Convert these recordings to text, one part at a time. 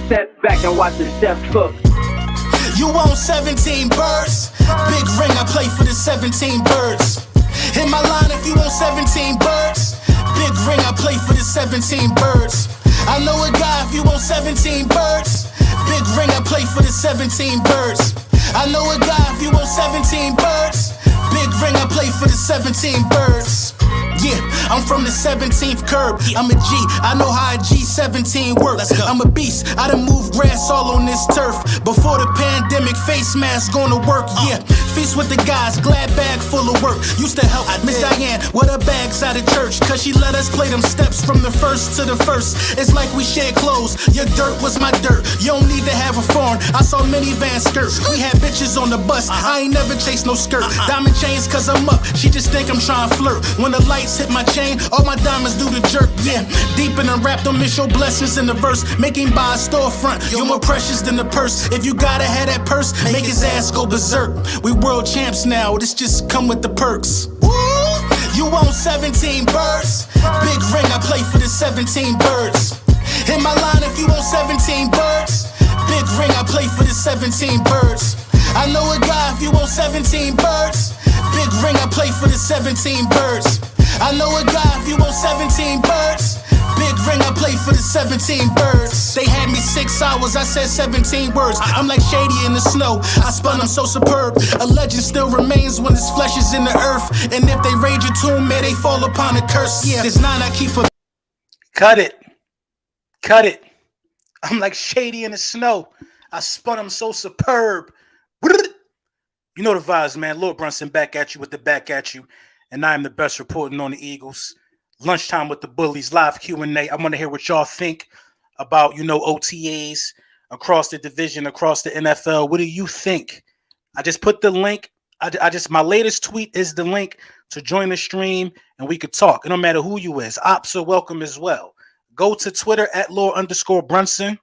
Step back and watch the chef cook. You want 17 birds? Big ring, I play for the 17 birds. Hit my line if you want 17 birds. Big ring, I play for the 17 birds. I know a guy if you want 17 birds. Big ring, I play for the 17 birds. I know a guy if you want 17 birds. Big ring, I play for the 17 birds. Yeah, I'm from the 17th curb. I'm a G, I know how a G17 works. I'm a beast, I done moved grass all on this turf. Before the pandemic, face mask gonna work, yeah. Feast with the guys, glad bag full of work. Used to help Miss Diane with her bags out of church, cause she let us play them steps from the first to the first. It's like we shared clothes, your dirt was my dirt. You don't need to have a foreign, I saw minivan skirts. We had bitches on the bus, I ain't never chased no skirt. Diamond chains cause I'm up, she just think I'm trying to flirt. When the lights hit my chain, all my diamonds do the jerk, yeah. Deep in the rap, don't miss your blessings in the verse. Make him buy a storefront, you're more precious than the purse. If you gotta have that purse, make his ass go berserk. We world champs now, this just come with the perks. Woo! You want 17 birds? Big ring, I play for the 17 birds. Hit my line if you want 17 birds. Big ring, I play for the 17 birds. I know a guy if you want 17 birds. Big ring, I play for the 17 birds. I know a guy if you want 17 birds. Big ring, I play for the 17 birds. They had me 6 hours, I said 17 words. I'm like Shady in the snow, I spun, I'm so superb. A legend still remains when his flesh is in the earth. And if they raid your tomb, may they fall upon a curse. Yeah, there's 9 I keep for. Cut it. Cut it. I'm like Shady in the snow, I spun, I'm so superb. You know the vibes, man. Lord Brunson back at you with the back at you. And I am the best reporting on the Eagles. Lunchtime with the Bullies, live Q&A. I want to hear what y'all think about, OTAs across the division, across the NFL. What do you think? I just put the link. My latest tweet is the link to join the stream and we could talk. It don't matter who you is. Ops are welcome as well. Go to Twitter at Lord_Brunson.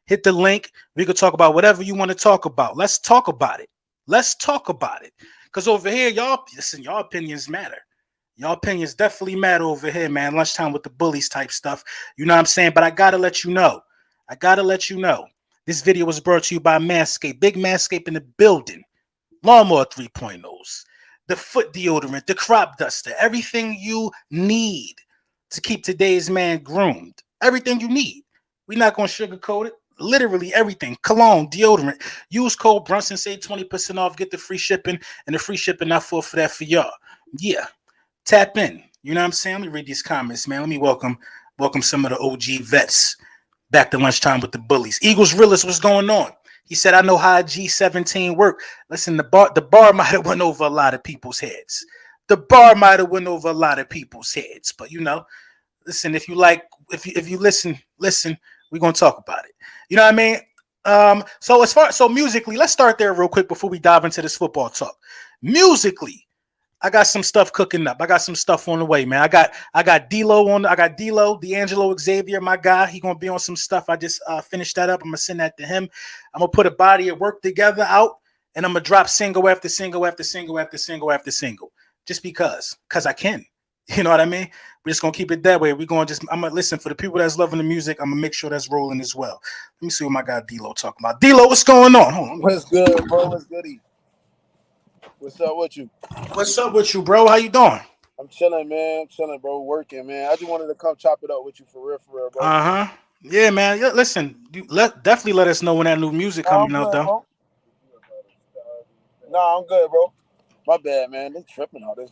Hit the link. We could talk about whatever you want to talk about. Let's talk about it. Let's talk about it. Because over here, y'all, listen, y'all opinions matter. Y'all opinions definitely matter over here, man. Lunchtime with the Bullies type stuff. You know what I'm saying? But I got to let you know. This video was brought to you by Manscaped. Big Manscaped in the building. Lawnmower 3.0s. The foot deodorant. The crop duster. Everything you need to keep today's man groomed. Everything you need. We're not going to sugarcoat it. Literally everything. Cologne, deodorant. Use code Brunson, save 20% off, get the free shipping, and the free shipping not for that for y'all. Yeah. Tap in. You know what I'm saying? Let me read these comments, man. Let me welcome some of the OG vets back to Lunchtime with the Bullies. Eagles Realist, what's going on? He said, I know how G17 work. Listen, the bar might have went over a lot of people's heads. But listen, if you listen, we're gonna talk about it. You know what I mean? So musically, let's start there real quick before we dive into this football talk. Musically, I got some stuff cooking up. I got some stuff on the way, man. I got D'Angelo Xavier, my guy. He gonna be on some stuff. I just finished that up. I'm gonna send that to him. I'm gonna put a body of work together out, and I'm gonna drop single after single after single after single after single, just because I can. You know what I mean? We're just gonna keep it that way. I'm gonna listen for the people that's loving the music. I'm gonna make sure that's rolling as well. Let me see what my guy D'Lo talking about. D'Lo, what's going on? Hold on. What's good, bro? What's goody? What's up with you? What's up with you, bro? How you doing? I'm chilling, man. I'm chilling, bro. Working, man. I just wanted to come chop it up with you for real, bro. Yeah, man. Yeah, listen, definitely let us know when that new music coming out, though. Bro. Nah, I'm good, bro. My bad, man. They tripping all this.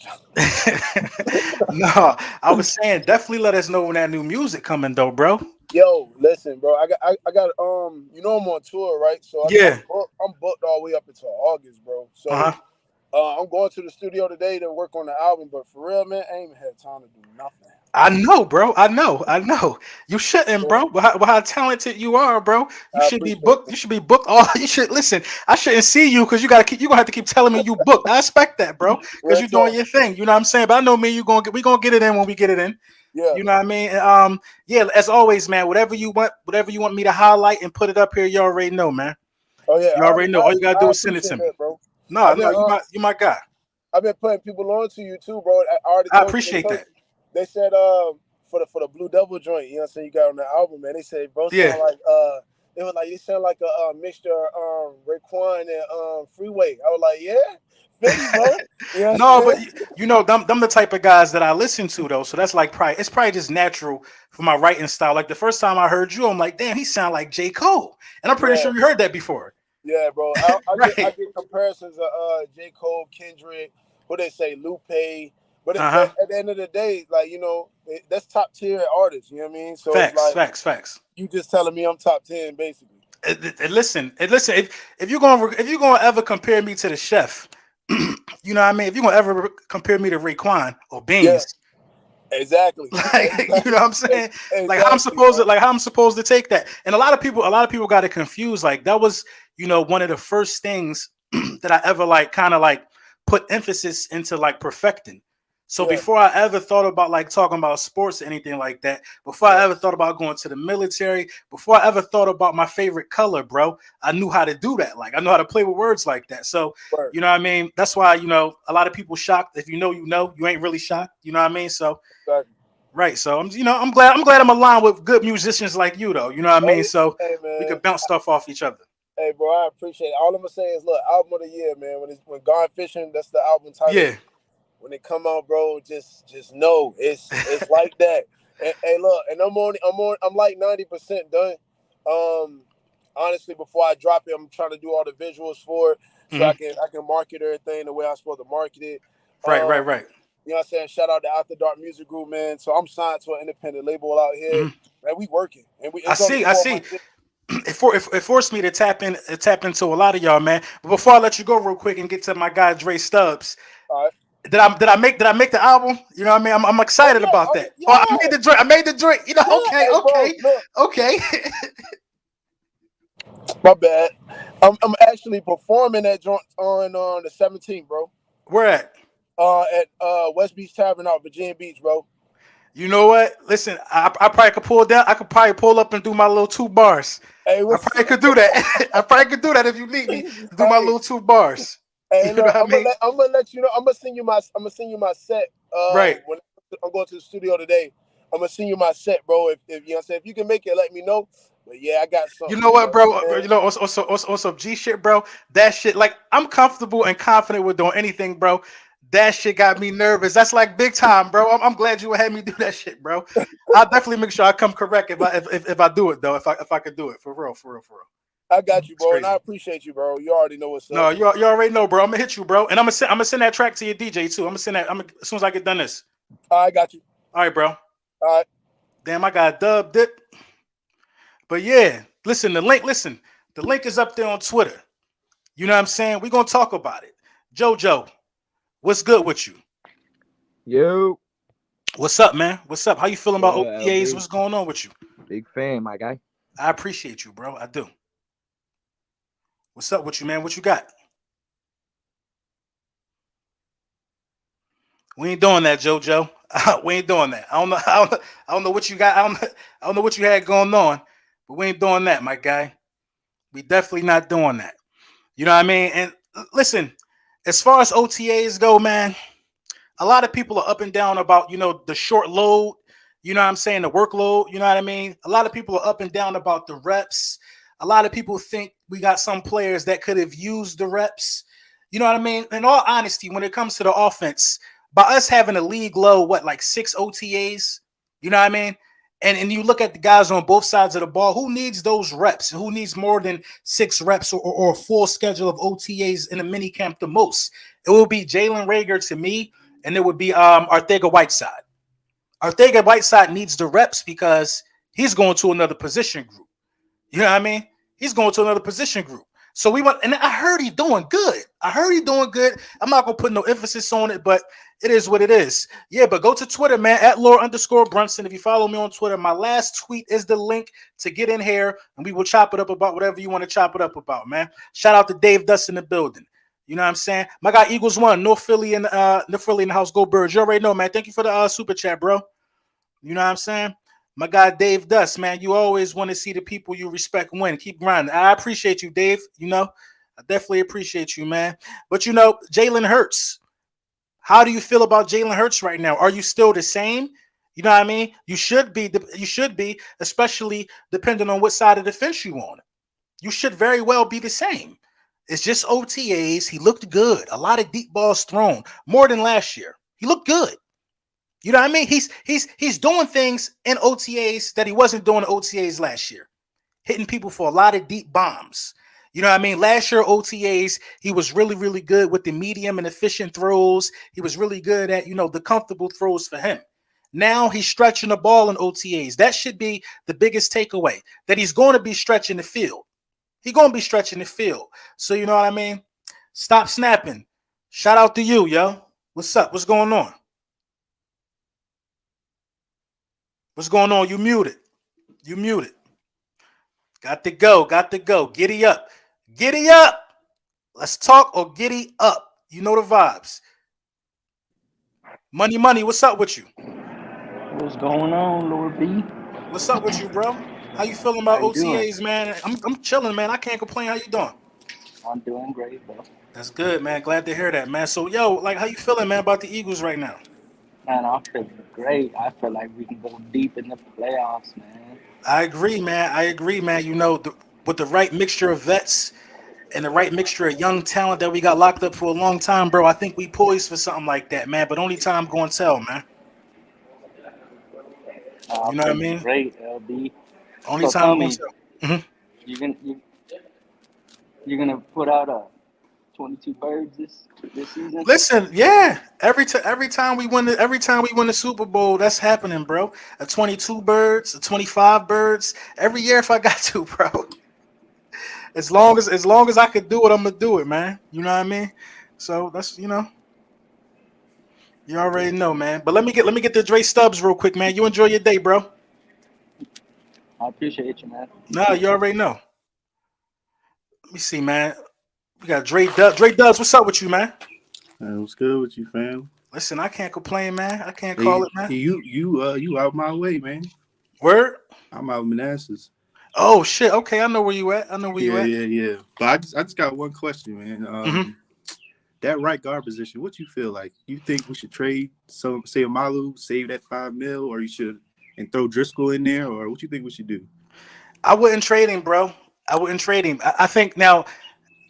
No, I was saying definitely let us know when that new music coming, though, bro. Yo, listen, bro. I got I'm on tour, right? So I'm booked all the way up until August, bro. So I'm going to the studio today to work on the album, but for real, man, I ain't even had time to do nothing. I know, bro. I know. You shouldn't, bro. How talented you are, bro. You should be booked. You should be booked. You should listen. I shouldn't see you because you're gonna have to keep telling me you booked. I expect that, bro, because you're doing your thing. You know what I'm saying? But I know we gonna get it in when we get it in. Yeah. You know what I mean? Yeah. As always, man. Whatever you want me to highlight and put it up here, you already know, man. Oh yeah. You already know. All you gotta do is send it to me, bro. No, you my guy. I've been putting people on to you too, bro. I appreciate that. They said for the Blue Devil joint, you know what I'm saying, you got on the album, man. They said bro sound like It was like, it sounded like a mixture of Raekwon and Freeway. I was like, yeah, feel you, bro. You know what No, I'm but saying? them the type of guys that I listen to though. So that's like it's probably just natural for my writing style. Like the first time I heard you, I'm like, damn, he sound like J. Cole. And I'm pretty Yeah, sure you heard that before. yeah, bro. I Right. get comparisons of J. Cole, Kendrick, what they say, Lupe. But Uh-huh. at the end of the day, like, that's top tier artists. You know what I mean? So it's Facts, like facts, facts. you just telling me I'm top 10, basically. Listen. If you're gonna ever compare me to the chef, you know what I mean. If you're gonna ever compare me to Raekwon or Yeah, Beans, exactly. like you know what I'm saying, Exactly, bro. like how I'm supposed to take that. And a lot of people got it confused. Like that was one of the first things that I ever like kind of like put emphasis into like perfecting. So Yeah, before I ever thought about like talking about sports or anything like that, before I yeah, ever thought about going to the military, before I ever thought about my favorite color, bro, I knew how to do that. Like I know how to play with words like that. So word. you know what I mean? That's why, a lot of people shocked. If you ain't really shocked. You know what I mean? So Exactly. right. So I'm glad I'm aligned with good musicians like you though. You know what I mean? Oh, So hey, we man. could bounce stuff off each other. Hey, bro, I appreciate it. All I'm gonna say is, look, album of the year, man. When Gone Fishing, that's the album title. Yeah. When it come out, bro, just know it's like that. And hey, look, and I'm like 90% done. Um, honestly, before I drop it, I'm trying to do all the visuals for it so Hmm. I can market everything the way I'm supposed to market it. Right, Um, right, right. you know what I'm saying? Shout out to After Dark Music Group, man. So I'm signed to an independent label out here. Hmm. Man, we working. And I it's only see. I see. 4 months in. It forced me to tap into a lot of y'all, man. But before I let you go real quick and get to my guy Dre Stubbs, All right. did I make the album? You know what I mean? I'm Oh excited yeah, about oh that. Oh, I yeah, made the joint. I made the joint. yeah. Okay, Hey, bro, okay, look, okay. my bad. I'm actually performing that joint on the 17th, bro. Where at? At West Beach Tavern out Virginia Beach, bro. You know what? Listen, I probably could pull down. I could probably pull up and do my little 2 bars. Hey, I what's probably could do that. I probably could do that if you need me to do my hey, little 2 bars. You hey, know look, what I mean? I'm gonna let you know. I'm gonna send you my set. Right. When I'm going to the studio today, I'm gonna send you my set, bro. If you know what I'm saying, if you can make it, let me know. But yeah, I got You something, know what, bro. bro? Man. Also G shit, bro. That shit, like, I'm comfortable and confident with doing anything, bro. That shit got me nervous. That's like big time, bro. I'm glad you had me do that shit, bro. I'll definitely make sure I come correct if I do it though. If I could do it for real, for real, for real. I got you, It's bro, and I crazy. appreciate you, bro. You already know what's up. No, you already know, bro. I'm gonna hit you, bro, and I'm gonna send that track to your DJ too. I'm gonna send that. As soon as I get done this. I got you. All right, bro. All right. Damn, I got dubbed it. But yeah, listen, the link is up there on Twitter. You know what I'm saying? We're gonna talk about it. JoJo, what's good with you? Yo, What's up, man? What's up? How you feeling what about up, OTAs? LB? What's going on with you? Big fan, my guy. I appreciate you, bro. I do. What's up with you, man? What you got? We ain't doing that, JoJo. We ain't doing that. I don't know what you got. I don't know what you had going on, but we ain't doing that, my guy. We definitely not doing that. You know what I mean? And listen, as far as OTAs go, man, a lot of people are up and down about, the short load, you know what I'm saying, the workload, you know what I mean? A lot of people are up and down about the reps. A lot of people think we got some players that could have used the reps. You know what I mean? In all honesty, when it comes to the offense, by us having a league low, like 6 OTAs, you know what I mean? And you look at the guys on both sides of the ball, who needs those reps? Who needs more than 6 reps or a full schedule of OTAs in a mini camp the most? It will be Jalen Rager to me, and it would be Arthega Whiteside. Arthega Whiteside needs the reps because he's going to another position group. You know what I mean? He's going to another position group. So we went, and I heard he's doing good. I'm not gonna put no emphasis on it, but it is what it is. Yeah, but go to Twitter, man, at Lore_Brunson. If you follow me on Twitter, my last tweet is the link to get in here, and we will chop it up about whatever you want to chop it up about, man. Shout out to Dave Dust in the building. You know what I'm saying? My guy Eagles won. North Philly in the house. Go Birds. You already know, man. Thank you for the super chat, bro. You know what I'm saying? My guy Dave Dust, man. You always want to see the people you respect win. Keep grinding. I appreciate you, Dave. I definitely appreciate you, man. But Jalen Hurts. How do you feel about Jalen Hurts right now? Are you still the same? You know what I mean? You should be. You should be, especially depending on what side of the fence you on. You should very well be the same. It's just OTAs. He looked good. A lot of deep balls thrown, more than last year. He looked good. You know what I mean? He's doing things in OTAs that he wasn't doing in OTAs last year. Hitting people for a lot of deep bombs. You know what I mean? Last year OTAs, he was really, really good with the medium and efficient throws. He was really good at, the comfortable throws for him. Now he's stretching the ball in OTAs. That should be the biggest takeaway, that he's going to be stretching the field. He's going to be stretching the field. So, you know what I mean? Stop snapping. Shout out to you, yo. What's up? What's going on? What's going on? You muted. You muted. Got to go. Got to go. Giddy up. Giddy up. Let's talk or giddy up. You know the vibes. Money, what's up with you? What's going on, Lord B? What's up with you, bro? How you feeling about OTAs, man? I'm chilling, man. I can't complain. How you doing? I'm doing great, bro. That's good, man. Glad to hear that, man. So, yo, like, how you feeling, man, about the Eagles right now? Man, I'm feeling great. I feel like we can go deep in the playoffs, man. I agree, man. With the right mixture of vets and the right mixture of young talent that we got locked up for a long time, bro, I think we poised for something like that, man. But only time going to tell, man. You know what I mean? Great, LB. Only so time going to tell. Mm-hmm. You're gonna put out 22 birds this season? Listen, yeah. Every time we win the Super Bowl, that's happening, bro. A 22 birds, a 25 birds every year if I got to, bro. As long as I could do it, I'm gonna do it, man. You know what I mean? So that's you already know, man. But let me get the Dre Stubbs real quick, man. You enjoy your day, bro. I appreciate you, man. No, you already know. Let me see, man. We got Dre Dubs. Dre Dubs, what's up with you, man? What's good with you, fam? Listen, I can't complain, man. I can't call it, man. You out my way, man. Word? I'm out Manassas. Oh shit. Okay, I know where you at. Yeah. But I just got one question, man. That right guard position, what you feel like? You think we should trade say Amalu, save that $5 million, or you should and throw Driscoll in there, or what you think we should do? I wouldn't trade him, bro. I wouldn't trade him. I think now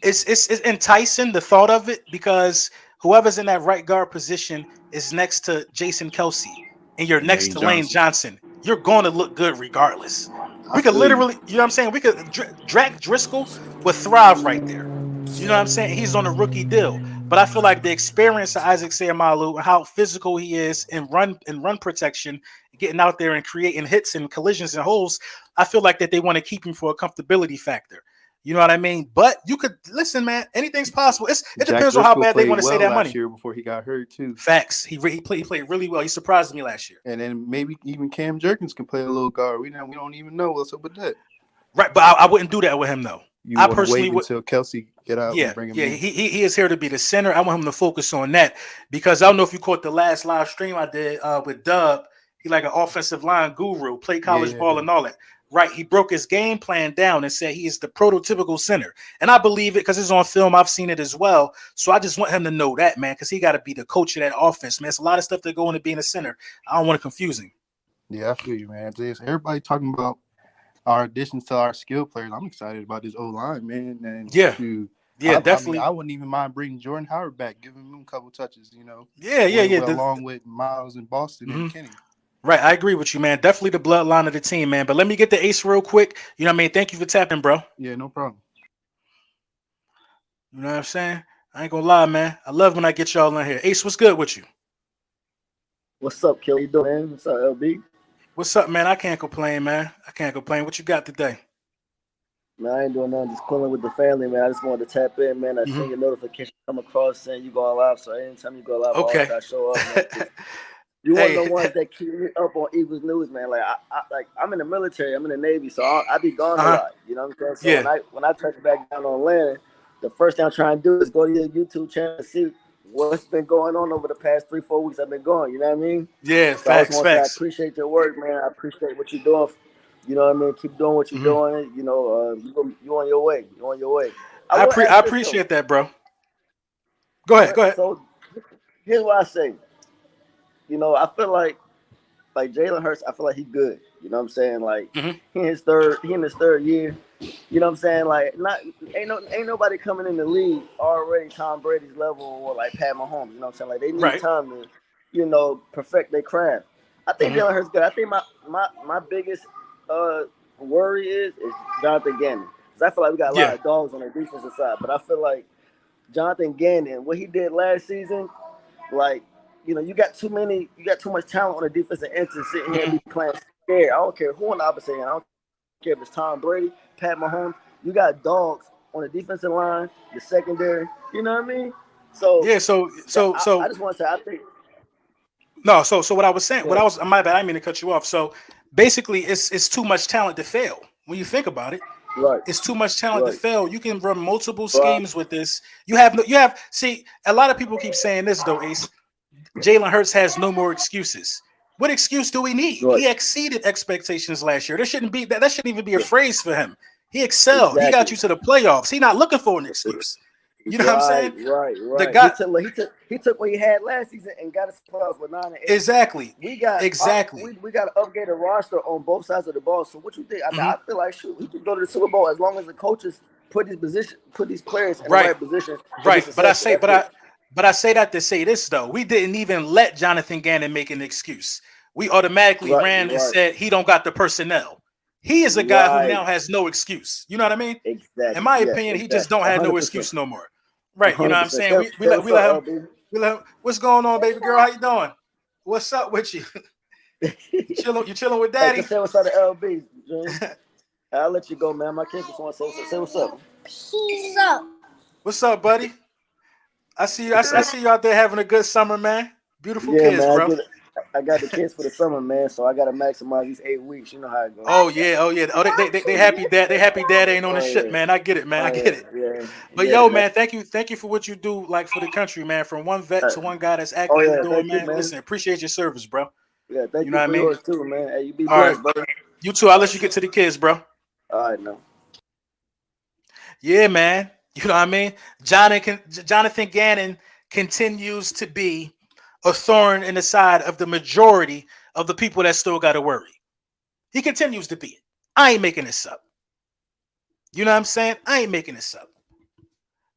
it's enticing, the thought of it, because whoever's in that right guard position is next to Jason Kelsey and you're next to Lane Johnson. You're going to look good regardless. We could literally, you know what I'm saying? We could Drac Driscoll would thrive right there. You know what I'm saying? He's on a rookie deal. But I feel like the experience of Isaac Seumalo and how physical he is in run protection, getting out there and creating hits and collisions and holes, I feel like that they want to keep him for a comfortability factor. You know what I mean? But you could listen, man. Anything's possible. It depends on how bad they want to say that money. Last year before he got hurt too. Facts. He played really well. He surprised me last year. And then maybe even Cam Jerkins can play a little guard. We don't even know what's up with that. Right, but I wouldn't do that with him though. I personally would until Kelsey get out. Yeah, and bring him in. In. He is here to be the center. I want him to focus on that because I don't know if you caught the last live stream I did with Dub. He like an offensive line guru, played college ball and all that. Right, he broke his game plan down and said he is the prototypical center, and I believe it because it's on film. I've seen it as well, so I just want him to know that, man, because he got to be the coach of that offense, man. It's a lot of stuff that go into being a center. I don't want to confuse him. Yeah, I feel you, man. Everybody talking about our additions to our skill players. I'm excited about this O-line, man. And definitely. I wouldn't even mind bringing Jordan Howard back, giving him a couple touches, Yeah. Along with Miles and Boston and Kenny. Right, I agree with you, man. Definitely the bloodline of the team, man. But let me get the ace real quick. You know what I mean? Thank you for tapping, bro. Yeah, no problem. You know what I'm saying? I ain't gonna lie, man. I love when I get y'all in here. Ace, what's good with you? What's up, Kill? You doing? What's up, LB? What's up, man? I can't complain, man. I can't complain. What you got today? Man, I ain't doing nothing. Just calling with the family, man. I just wanted to tap in, man. I seen your notification come across saying you going live. So anytime you go live, okay. I show up, man. You one of the ones that keep me up on Eagles news, man. Like I'm in the military, I'm in the Navy, so I be gone a lot. You know what I'm saying? So when I touch back down on land, the first thing I'm trying to do is go to your YouTube channel and see what's been going on over the past 3-4 weeks I've been going. You know what I mean? Yeah, so facts. I appreciate your work, man. I appreciate what you're doing. You know what I mean? Keep doing what you're doing. You know, you on your way. You on your way. I appreciate that, bro. Go ahead. So here's what I say. You know, I feel like like Jalen Hurts, I feel like he's good. You know what I'm saying? Like Mm-hmm. he in his third year. You know what I'm saying? Like ain't nobody coming in the league already Tom Brady's level or like Pat Mahomes. You know what I'm saying? Like they need time to, perfect their craft. I think Jalen Hurts good. I think my biggest worry is Jonathan Gannon. Because I feel like we got a lot of dogs on the defensive side. But I feel like Jonathan Gannon, what he did last season, like, you got too much talent on the defensive end to sit here and be playing scared. I don't care who on the opposite end. I don't care if it's Tom Brady, Pat Mahomes. You got dogs on the defensive line, the secondary. You know what I mean? So yeah. So I just want to say I think. No, so what I was saying, my bad, I didn't mean to cut you off. So basically, it's too much talent to fail. When you think about it, right? It's too much talent to fail. You can run multiple schemes with this. See, a lot of people keep saying this though, Ace. Jalen Hurts has no more excuses. What excuse do we need? Right. He exceeded expectations last year. There shouldn't be that shouldn't even be a phrase for him. He excelled. Exactly. He got you to the playoffs. He's not looking for an excuse. You know what I'm saying? Right. The guy, he took what he had last season and got us playoffs with 9-8. Exactly. We got to upgrade the roster on both sides of the ball. So what you think? I feel like he can go to the Super Bowl as long as the coaches put these players in the right position. Right. But I say that to say this though. We didn't even let Jonathan Gannon make an excuse. We automatically ran and said he don't got the personnel. He is a guy who now has no excuse. You know what I mean? Exactly. In my opinion, he just don't have no excuse no more. Right, you know what I'm saying? We let him. What's going on, baby girl? How you doing? What's up with you? You chilling with daddy? Hey, say what's up to LB, James. I'll let you go, man. My kids just want to say what's up. Peace up. What's up, buddy? I see you out there having a good summer, man. Beautiful kids, man, bro. I got the kids for the summer, man, so I got to maximize these 8 weeks. You know how it goes. Oh yeah. Oh, they happy dad ain't on the ship, man. I get it, man. I get it. Yeah. But man, thank you for what you do, like for the country, man. From one vet to one guy that's actively doing, man. Listen, appreciate your service, bro. Yeah, thank you know for what I mean? Yours too, man. Hey, you be blessed, brother. You too. I'll let you get to the kids, bro. All right, no. Yeah, man. You know what I mean? Jonathan Gannon continues to be a thorn in the side of the majority of the people that still got to worry. He continues to be it. I ain't making this up. You know what I'm saying? I ain't making this up.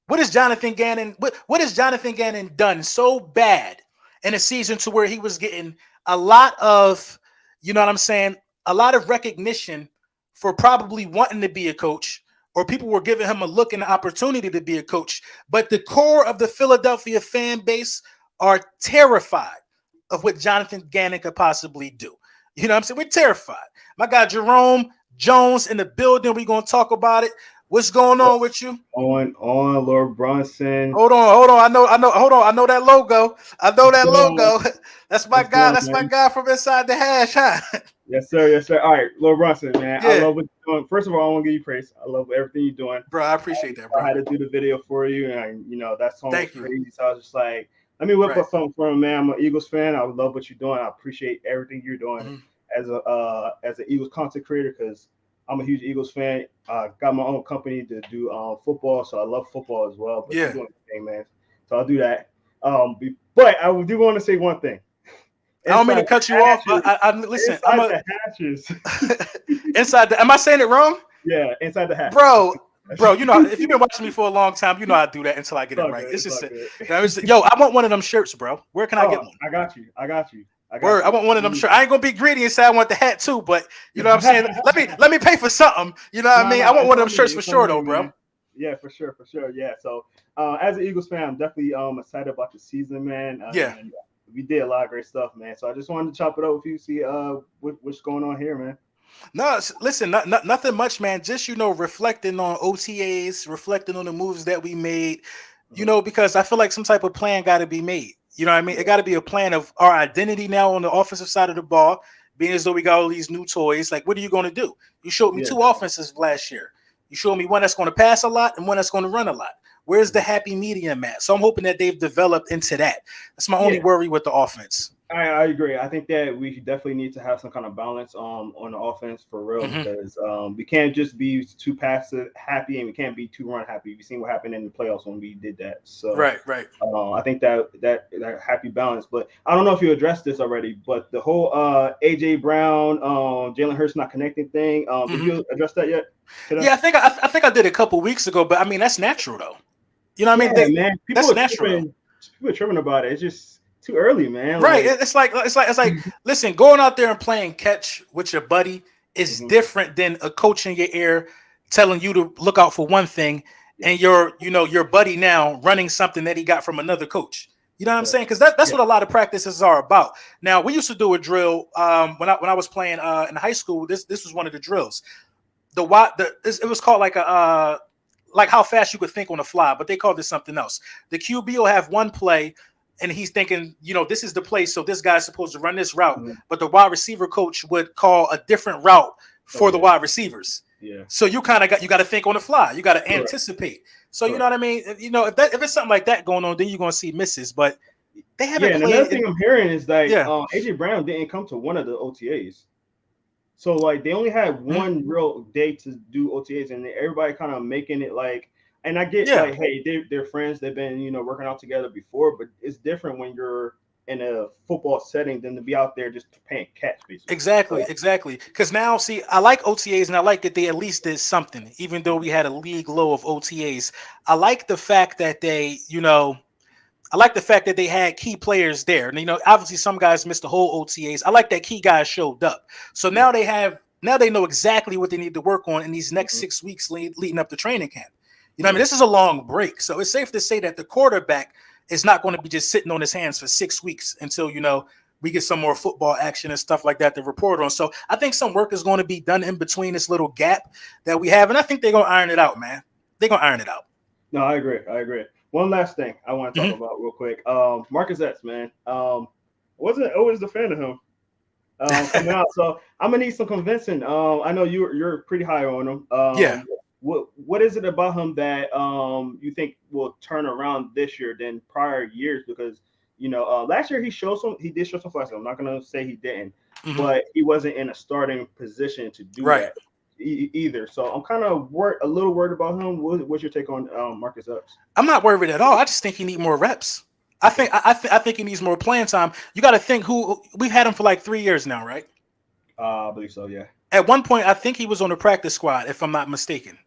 What has Jonathan Gannon done so bad in a season to where he was getting a lot of, you know what I'm saying, a lot of recognition for probably wanting to be a coach, or people were giving him a look and an opportunity to be a coach. But the core of the Philadelphia fan base are terrified of what Jonathan Gannon could possibly do. You know what I'm saying? We're terrified. My guy Jerome Jones in the building. We're going to talk about it. What's going on with you? On Lord Bronson. Hold on. I know. Hold on. I know that logo. That's my guy. That's my guy from inside the hash, huh? Yes, sir. All right, Lord Bronson, man. Yeah. I love what you're doing. First of all, I want to give you praise. I love everything you're doing. Bro, I appreciate that, bro. I had to do the video for you, and that song was crazy. So I was just like, let me whip up something for him, man. I'm an Eagles fan. I love what you're doing. I appreciate everything you're doing as an Eagles content creator, because I'm a huge Eagles fan. Got my own company to do football, so I love football as well. But you're doing the thing, man. So I'll do that. But I do want to say one thing. I don't mean to cut you off, but I listen. The hatches. Am I saying it wrong? Yeah, inside the hatch. Bro, if you've been watching me for a long time, you know I do that until I get it right. It's just I want one of them shirts, bro. Where can I get one? I got you. I want one of them shirts. I ain't gonna be greedy and say I want the hat too, but you know what I'm saying? let me pay for something. You know what I mean? I want one of them shirts for sure though, bro. Yeah, for sure. Yeah. So as an Eagles fan, I'm definitely excited about the season, man. And we did a lot of great stuff, man. So I just wanted to chop it up with you, see what's going on here, man. No, listen, nothing much, man. Just, reflecting on OTAs, reflecting on the moves that we made, because I feel like some type of plan got to be made. You know what I mean? It got to be a plan of our identity now on the offensive side of the ball, being as though we got all these new toys. Like, what are you going to do? You showed me two offenses last year. You showed me one that's going to pass a lot and one that's going to run a lot. Where's the happy medium at? So I'm hoping that they've developed into that. That's my only worry with the offense. I agree. I think that we definitely need to have some kind of balance on the offense for real because we can't just be too passive happy and we can't be too run happy. We've seen what happened in the playoffs when we did that. So right. I think that happy balance. But I don't know if you addressed this already, but the whole AJ Brown, Jalen Hurts not connecting thing. Did you address that yet? Yeah, I think I did a couple weeks ago, but I mean that's natural though. You know what I mean? Man, people are tripping about it. It's just too early, man. Right. It's like listen, going out there and playing catch with your buddy is different than a coach in your ear telling you to look out for one thing and your buddy now running something that he got from another coach. You know what I'm saying? Because that's what a lot of practices are about. Now, we used to do a drill when I was playing in high school. This was one of the drills. It was called like how fast you could think on the fly, but they called it something else. The QB will have one play and he's thinking, this is the play, so this guy's supposed to run this route, but the wide receiver coach would call a different route for the wide receivers. Yeah. So you got to think on the fly. You got to anticipate. So you know what I mean? If it's something like that going on, then you're going to see misses, but they haven't played. Another thing I'm hearing is that AJ Brown didn't come to one of the OTAs. So like they only had one real day to do OTAs, and everybody kind of making it like. And I get like, hey, they're friends. They've been working out together before, but it's different when you're in a football setting than to be out there just playing catch, basically. Exactly. Because now, see, I like OTAs, and I like that they at least did something, even though we had a league low of OTAs. I like the fact that they, I like the fact that they had key players there. And, obviously some guys missed the whole OTAs. I like that key guys showed up. So now they know exactly what they need to work on in these next 6 weeks leading up to training camp. I mean, this is a long break. So it's safe to say that the quarterback is not going to be just sitting on his hands for 6 weeks until, we get some more football action and stuff like that to report on. So I think some work is going to be done in between this little gap that we have. And I think they're going to iron it out, man. They're going to iron it out. No, I agree. One last thing I want to talk about real quick. Marcus Epps, man. Wasn't always a fan of him coming out. So I'm going to need some convincing. I know you're pretty high on him. What is it about him that you think will turn around this year than prior years? Because last year he did show some flashes. I'm not gonna say he didn't, but he wasn't in a starting position to do that either. So I'm kind of a little worried about him. What's your take on Marcus Epps? I'm not worried at all. I just think he needs more reps. I think he needs more playing time. You got to think we've had him for like 3 years now, right? I believe so. Yeah. At one point, I think he was on the practice squad, if I'm not mistaken.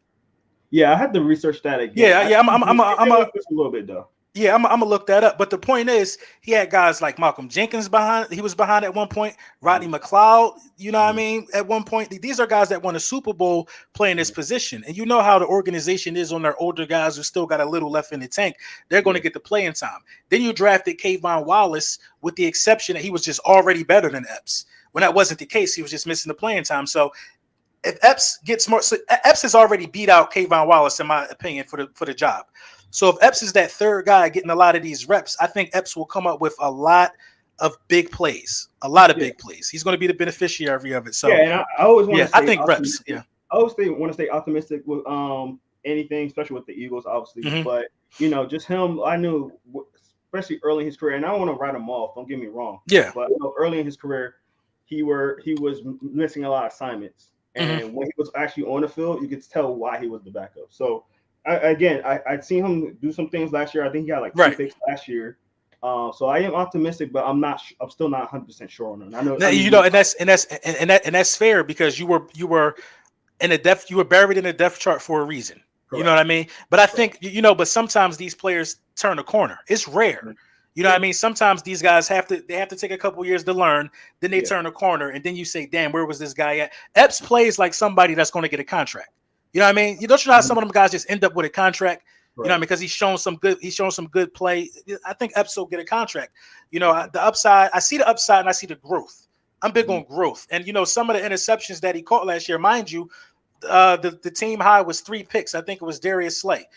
Yeah, I had to research that again. Yeah. I'm a little bit though. Yeah, I'm gonna look that up. But the point is, he had guys like Malcolm Jenkins behind. He was behind at one point. Rodney McLeod. You know what I mean? At one point, these are guys that won a Super Bowl playing this position. And you know how the organization is on their older guys who still got a little left in the tank. They're going to get the playing time. Then you drafted Kayvon Wallace, with the exception that he was just already better than Epps. When that wasn't the case, he was just missing the playing time. So if Epps gets more, so Epps has already beat out Kayvon Wallace, in my opinion, for the job. So if Epps is that third guy getting a lot of these reps, I think Epps will come up with a lot of big plays. Big plays. He's going to be the beneficiary of it. So and I always want to. I think reps. Yeah, I always want to stay optimistic with anything, especially with the Eagles, obviously. But just him, I knew, especially early in his career, and I don't want to write him off. Don't get me wrong. Yeah. But early in his career, he was missing a lot of assignments. And when he was actually on the field, you could tell why he was the backup. So, I'd seen him do some things last year. I think he had like 2 picks last year. So I am optimistic, but I'm still not 100% sure on him. I know, and that's fair because you were in a depth. You were buried in a depth chart for a reason. Correct. You know what I mean? But I think but sometimes these players turn a corner. It's rare. You know what I mean? Sometimes these guys have to take a couple years to learn. Then they turn a corner, and then you say, "Damn, where was this guy at?" Epps plays like somebody that's going to get a contract. You know what I mean? You know how some of them guys just end up with a contract. Right. You know, because he's shown some good play. I think Epps will get a contract. The upside. I see the upside, and I see the growth. I'm big on growth, and some of the interceptions that he caught last year, mind you, the team high was 3 picks. I think it was Darius Slay.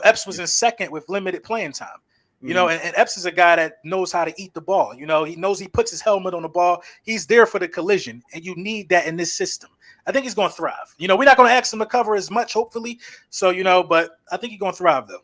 Epps was in second with limited playing time. And Epps is a guy that knows how to eat the ball. He knows he puts his helmet on the ball. He's there for the collision, and you need that in this system. I think he's going to thrive. We're not going to ask him to cover as much, hopefully. So, but I think he's going to thrive, though.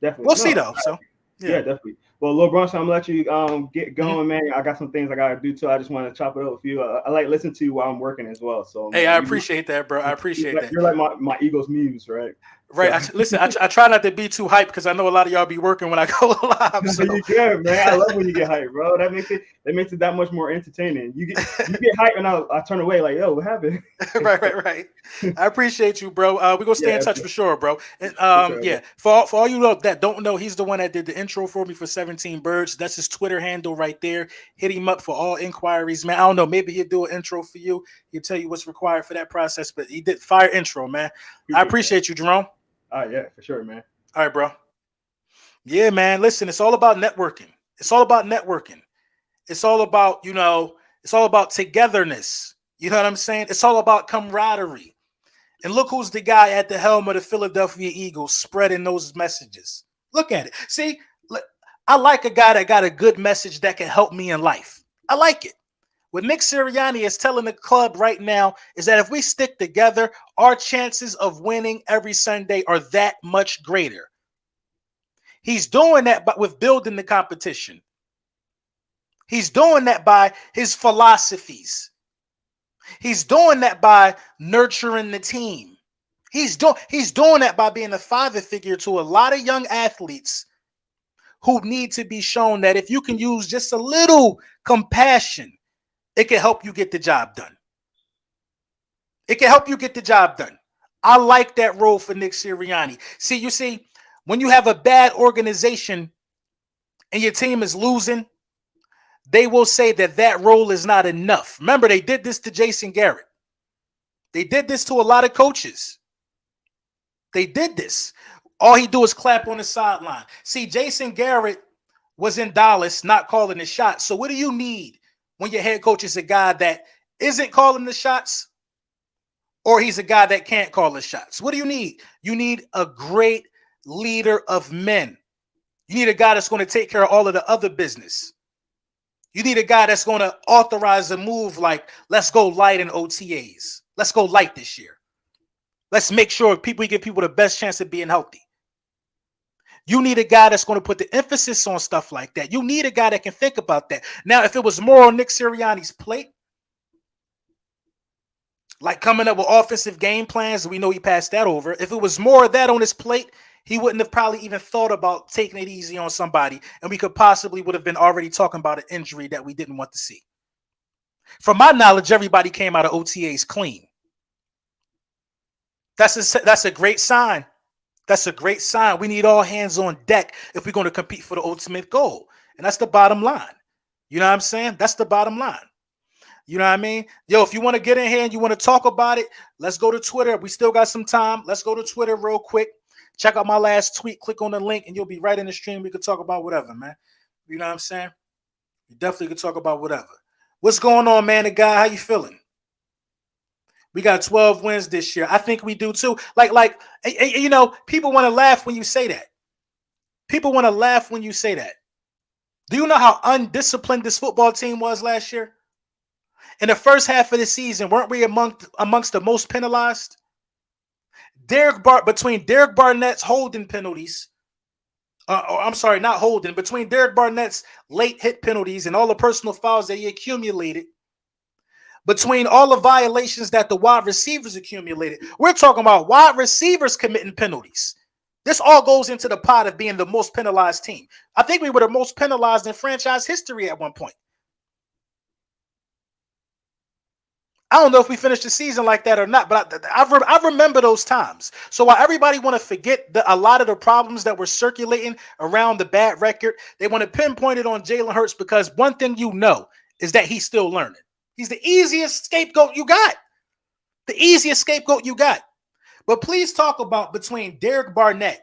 Definitely. We'll see, though. So, yeah, definitely. Well, Lil Bronson, I'm gonna let you get going, man. I got some things I gotta do too. I just want to chop it up with you. I like listening to you while I'm working as well. So, Hey, man, I appreciate that, bro. I appreciate that. You're like my Eagles muse, right? Right. So. Listen, I try not to be too hyped because I know a lot of y'all be working when I go live. So. You good, man. I love when you get hyped, bro. That makes it that much more entertaining. You get hyped and I turn away like, yo, what happened? right. I appreciate you, bro. We're gonna stay in touch for sure, bro. And sure, yeah, for all you that don't know, he's the one that did the intro for me for 17 Birds. That's his Twitter handle right there. Hit him up for all inquiries, man. I don't know, maybe he'll do an intro for you. He'll tell you what's required for that process, but he did fire intro, man. I appreciate you, Jerome. Yeah, for sure, man. All right, bro. Yeah, man. Listen, it's all about networking. It's all about networking. It's all about, it's all about togetherness. You know what I'm saying? It's all about camaraderie. And look who's the guy at the helm of the Philadelphia Eagles spreading those messages. Look at it. See, I like a guy that got a good message that can help me in life. I like it. What Nick Sirianni is telling the club right now is that if we stick together, our chances of winning every Sunday are that much greater. He's doing that with building the competition. He's doing that by his philosophies. He's doing that by nurturing the team. He's doing that by being a father figure to a lot of young athletes who need to be shown that if you can use just a little compassion, it can help you get the job done. It can help you get the job done. I like that role for Nick Sirianni. See, when you have a bad organization and your team is losing, they will say that role is not enough. Remember, they did this to Jason Garrett. They did this to a lot of coaches. They did this. All he do is clap on the sideline. See, Jason Garrett was in Dallas not calling the shots. So what do you need when your head coach is a guy that isn't calling the shots or he's a guy that can't call the shots? What do you need? You need a great leader of men. You need a guy that's going to take care of all of the other business. You need a guy that's going to authorize a move like, let's go light in OTAs. Let's go light this year. Let's make sure we give people the best chance of being healthy. You need a guy that's going to put the emphasis on stuff like that. You need a guy that can think about that. Now, if it was more on Nick Sirianni's plate, like coming up with offensive game plans, we know he passed that over. If it was more of that on his plate, he wouldn't have probably even thought about taking it easy on somebody, and we would have been already talking about an injury that we didn't want to see. From my knowledge, everybody came out of OTAs clean. That's a great sign. That's a great sign. We need all hands on deck if we're going to compete for the ultimate goal. And that's the bottom line. You know what I'm saying? That's the bottom line. You know what I mean? Yo, if you want to get in here and you want to talk about it, let's go to Twitter. We still got some time. Let's go to Twitter real quick. Check out my last tweet. Click on the link and you'll be right in the stream. We could talk about whatever, man. You know what I'm saying? We definitely could talk about whatever. What's going on, man? The guy, how you feeling? We got 12 wins this year. I think we do too. Like, you know, people want to laugh when you say that. People want to laugh when you say that. Do you know how undisciplined this football team was last year? In the first half of the season, weren't we amongst the most penalized? Between Derek Barnett's holding penalties, between Derek Barnett's late hit penalties and all the personal fouls that he accumulated, between all the violations that the wide receivers accumulated, we're talking about wide receivers committing penalties. This all goes into the pot of being the most penalized team. I think we were the most penalized in franchise history at one point. I don't know if we finished the season like that or not, but I remember those times. So while everybody want to forget a lot of the problems that were circulating around the bad record, they want to pinpoint it on Jalen Hurts because one thing you know is that he's still learning. He's the easiest scapegoat you got. The easiest scapegoat you got. But please talk about between Derek Barnett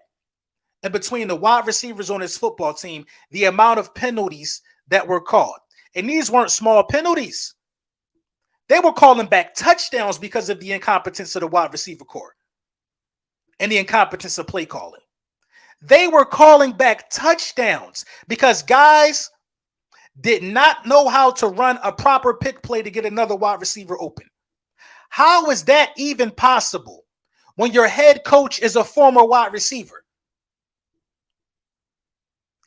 and between the wide receivers on his football team, the amount of penalties that were called. And these weren't small penalties. They were calling back touchdowns because of the incompetence of the wide receiver corps and the incompetence of play calling. They were calling back touchdowns because guys did not know how to run a proper pick play to get another wide receiver open. How is that even possible when your head coach is a former wide receiver?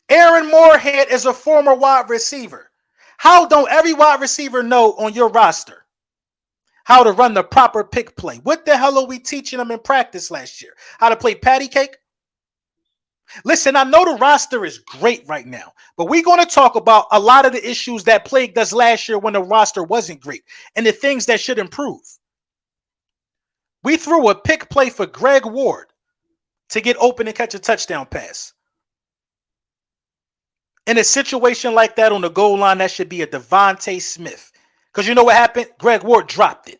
Aaron Moorhead is a former wide receiver. How don't every wide receiver know on your roster how to run the proper pick play? What the hell are we teaching them in practice last year? How to play patty cake? Listen, I know the roster is great right now, but we're going to talk about a lot of the issues that plagued us last year when the roster wasn't great and the things that should improve. We threw a pick play for Greg Ward to get open and catch a touchdown pass. In a situation like that on the goal line, that should be a Devontae Smith. Because you know what happened? Greg Ward dropped it.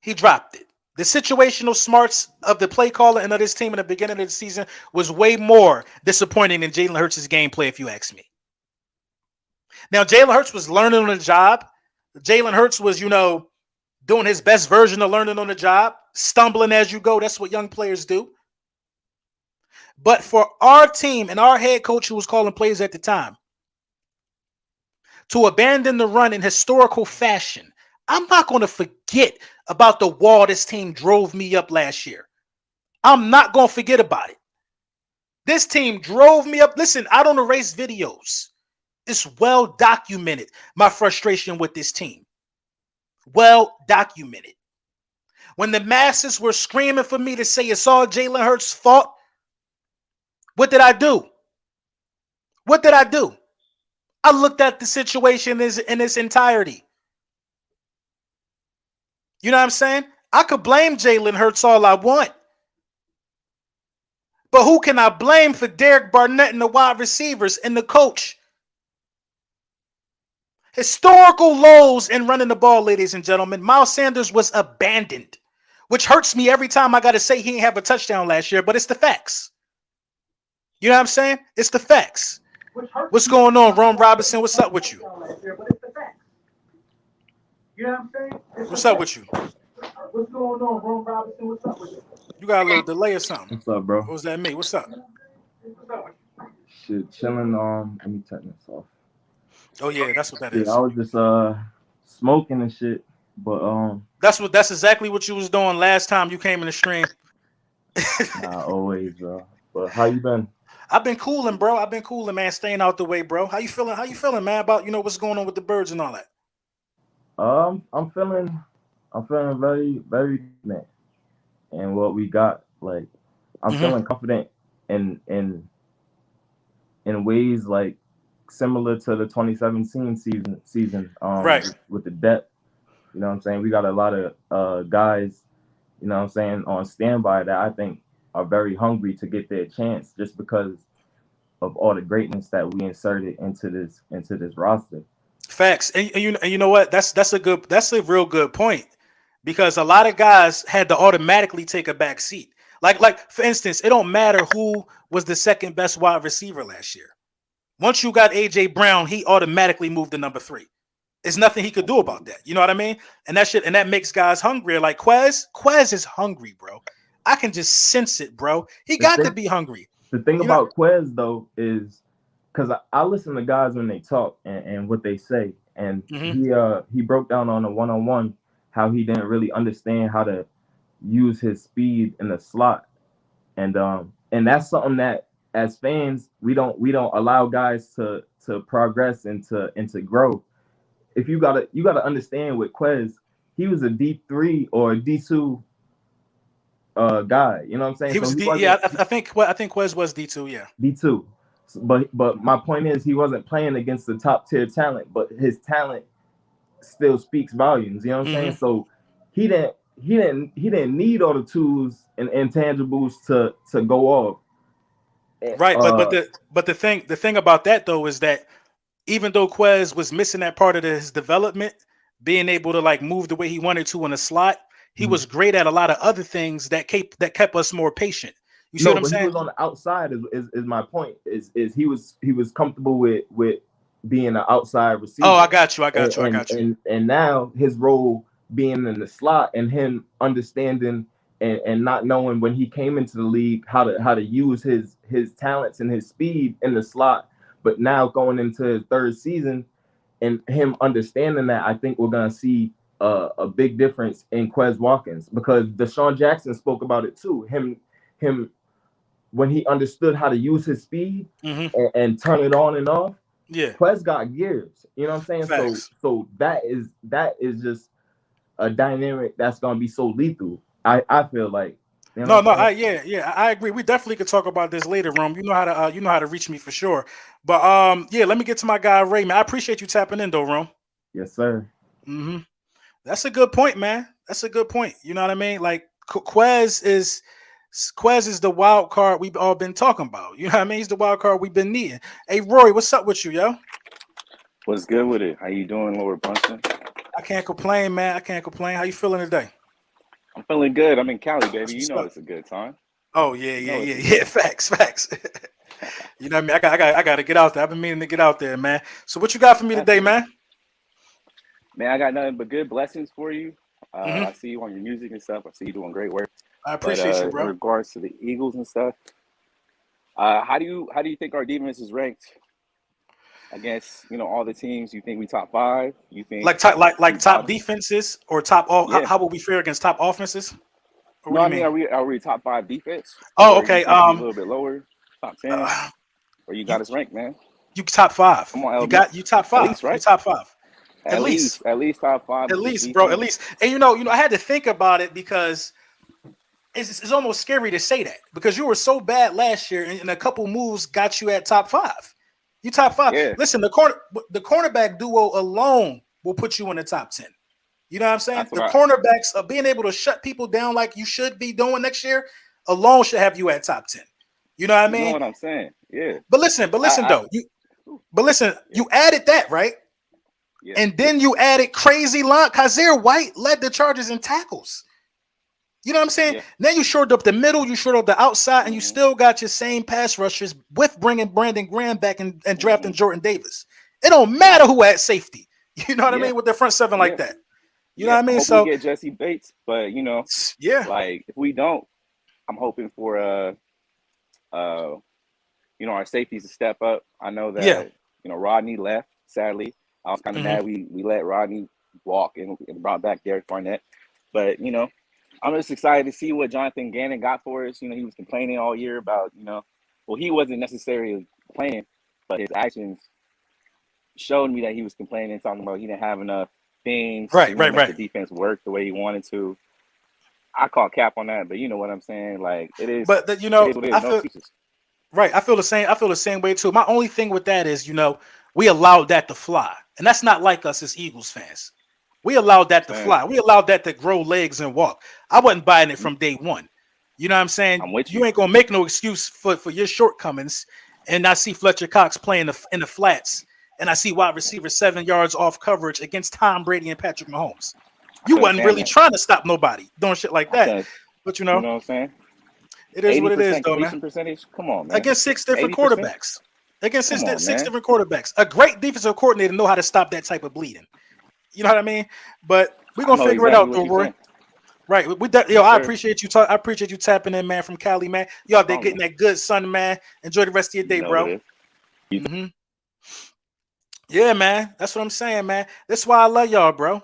He dropped it. The situational smarts of the play caller and of this team in the beginning of the season was way more disappointing than Jalen Hurts' gameplay, if you ask me. Now, Jalen Hurts was learning on the job. Jalen Hurts was, doing his best version of learning on the job, stumbling as you go. That's what young players do. But for our team and our head coach who was calling plays at the time to abandon the run in historical fashion, I'm not going to forget about the wall this team drove me up last year. I'm not going to forget about it. This team drove me up. Listen, I don't erase videos. It's well documented, my frustration with this team. Well documented. When the masses were screaming for me to say it's all Jalen Hurts' fault, what did I do? What did I do? I looked at the situation in its entirety. You know what I'm saying? I could blame Jalen Hurts all I want. But who can I blame for Derek Barnett and the wide receivers and the coach? Historical lows in running the ball, ladies and gentlemen. Miles Sanders was abandoned, which hurts me every time I got to say he didn't have a touchdown last year, but it's the facts. You know what I'm saying? It's the facts. What's going on, Rome Robinson? What's up with you? What's up with you? What's going on, Rome Robinson? What's up with you? You got a little delay or something. What's up, bro? What was that me? What's up? Shit, chilling. Let me turn this off. Oh yeah, that's what that is. I was just smoking and shit, but that's exactly what you was doing last time you came in the stream. Nah, always, bro. But how you been? I've been cooling, bro. I've been cooling, man. Staying out the way, bro. How you feeling? Man? About what's going on with the birds and all that. I'm feeling very, very man. And what we got, like, I'm feeling confident in ways like similar to the 2017 season. Right. With the depth, you know what I'm saying? We got a lot of guys, you know what I'm saying, on standby that I think are very hungry to get their chance just because of all the greatness that we inserted into this roster. Facts. And you know what? That's a real good point. Because a lot of guys had to automatically take a back seat. Like for instance, it don't matter who was the second best wide receiver last year. Once you got AJ Brown, he automatically moved to number 3. There's nothing he could do about that. You know what I mean? And that makes guys hungrier. Like Quez is hungry, bro. I can just sense it, bro. He got to be hungry. The thing about Quez though is because I listen to guys when they talk and what they say, and he broke down on a one-on-one how he didn't really understand how to use his speed in the slot, and that's something that as fans we don't allow guys to progress and to grow. If you gotta understand with Quez, he was a D3 or a D2 guy. You know what I'm saying? He was I think Quez was D2, yeah. D2, but my point is he wasn't playing against the top tier talent, but his talent still speaks volumes, you know what I'm saying? So he didn't need all the tools and intangibles to go off. Right, but the thing about that though is that even though Quez was missing that part of his development, being able to like move the way he wanted to in a slot, he was great at a lot of other things that kept us more patient. You see what I'm saying? He was on the outside is my point. Is he was comfortable with being an outside receiver. Oh, I got you. And now his role being in the slot and him understanding and not knowing when he came into the league how to use his talents and his speed in the slot, but now going into his third season and him understanding that, I think we're gonna see a big difference in Quez Watkins, because Deshaun Jackson spoke about it too. Him when he understood how to use his speed and turn it on and off, Quez got gears. You know what I'm saying? Facts. So that is just a dynamic that's gonna be so lethal. I feel like. You know I agree. We definitely could talk about this later, Rome. You know how to reach me for sure. But let me get to my guy Ray, man. I appreciate you tapping in though, Rome. Yes, sir. That's a good point, man. That's a good point. You know what I mean? Like Quez is the wild card we've all been talking about. You know what I mean? He's the wild card we've been needing. Hey, Rory, what's up with you, yo? What's good with it? How you doing, Lord Brunson? I can't complain, man. I can't complain. How you feeling today? I'm feeling good. I'm in Cali, baby. You know it's a good time. Oh yeah. Facts. You know what I mean? I got to get out there. I've been meaning to get out there, man. So what you got for me today, man? Man, I got nothing but good blessings for you. I see you on your music and stuff. I see you doing great work. I appreciate you, bro. In regards to the Eagles and stuff, how do you think our defense is ranked against all the teams? You think we top 5? You think top defenses or top? How would we fare against top offenses? No, I mean, are we top 5 defense? Oh, okay. A little bit lower, top 10. Or you got us ranked, man? You top 5. Come on, you top 5. At least, right? You top 5. At least top 5. At least, bro. At least. And I had to think about it because it's almost scary to say that because you were so bad last year and a couple moves got you at top 5. You top 5. Yeah. Listen, the cornerback duo alone will put you in the top 10. You know what I'm saying? The cornerbacks of being able to shut people down like you should be doing next year alone should have you at top 10. You know what I mean? You know what I'm saying? Yeah. But listen, you added that, right? Yeah. And then you added crazy line. Kazir White led the Chargers in tackles. You know what I'm saying? Yeah. Now you shored up the middle, you shored up the outside, and you still got your same pass rushers with bringing Brandon Graham back and drafting Jordan Davis. It don't matter who at safety. You know what I mean? With their front seven like that. You know what I mean? So we get Jesse Bates, but like if we don't, I'm hoping for our safeties to step up. I know that Rodney left, sadly. I was kind of mad we let Rodney walk and brought back Derek Barnett. But, I'm just excited to see what Jonathan Gannon got for us. He was complaining all year about, he wasn't necessarily complaining, but his actions showed me that he was complaining, talking about he didn't have enough things. Right. The defense work the way he wanted to. I call cap on that, but you know what I'm saying? Like, it is. But, I feel the same. I feel the same way, too. My only thing with that is, we allowed that to fly. And that's not like us as Eagles fans. We allowed that to fly. We allowed that to grow legs and walk. I wasn't buying it from day one. You know what I'm saying? I'm with you. You ain't going to make no excuse for your shortcomings. And I see Fletcher Cox playing in the flats. And I see wide receiver 7 yards off coverage against Tom Brady and Patrick Mahomes. You wasn't really trying to stop nobody doing shit like that. But you know what I'm saying? It is what it is, though, man. Percentage? Come on, man. Against 6 different quarterbacks. Against six different quarterbacks. A great defensive coordinator know how to stop that type of bleeding. You know what I mean? But we're gonna figure it out, though, Roy. Right. I appreciate you. I appreciate you tapping in, man, from Cali, man. You out there getting that good sun, man. Enjoy the rest of your day, bro. Yeah, man. That's what I'm saying, man. That's why I love y'all, bro.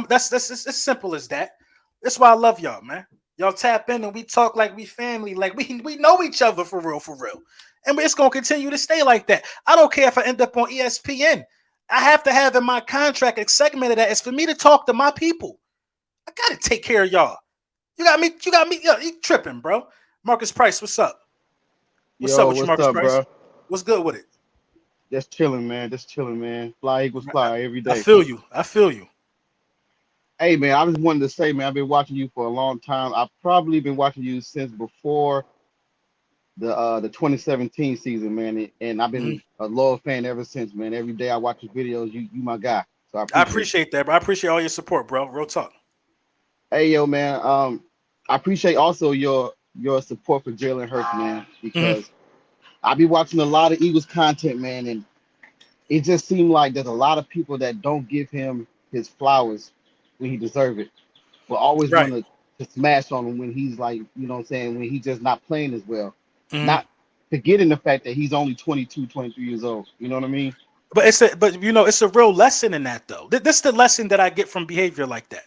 That's as simple as that. That's why I love y'all, man. Y'all tap in and we talk like we family, like we know each other for real. And it's gonna continue to stay like that. I don't care if I end up on ESPN. I have to have in my contract a segment of that. It's for me to talk to my people. I gotta take care of y'all. You got me. Yo, you tripping, bro. Marcus Price, what's up? What's up with you, Marcus Price? Bro? What's good with it? Just chilling, man. Fly Eagles fly every day. I feel you. Hey, man, I just wanted to say, man, I've been watching you for a long time. I've probably been watching you since before the 2017 season, man, and I've been a loyal fan ever since, man. Every day I watch your videos. You my guy. So I appreciate that, bro. I appreciate all your support, bro. Real talk. Hey, yo, man. I appreciate also your support for Jalen Hurts, man, because I be watching a lot of Eagles content, man, and it just seemed like there's a lot of people that don't give him his flowers when he deserves it, but always want to smash on him when he's like, you know what I'm saying, when he's just not playing as well. Not forgetting the fact that he's only 22, 23 years old. You know what I mean? But it's a real lesson in that, though. This is the lesson that I get from behavior like that.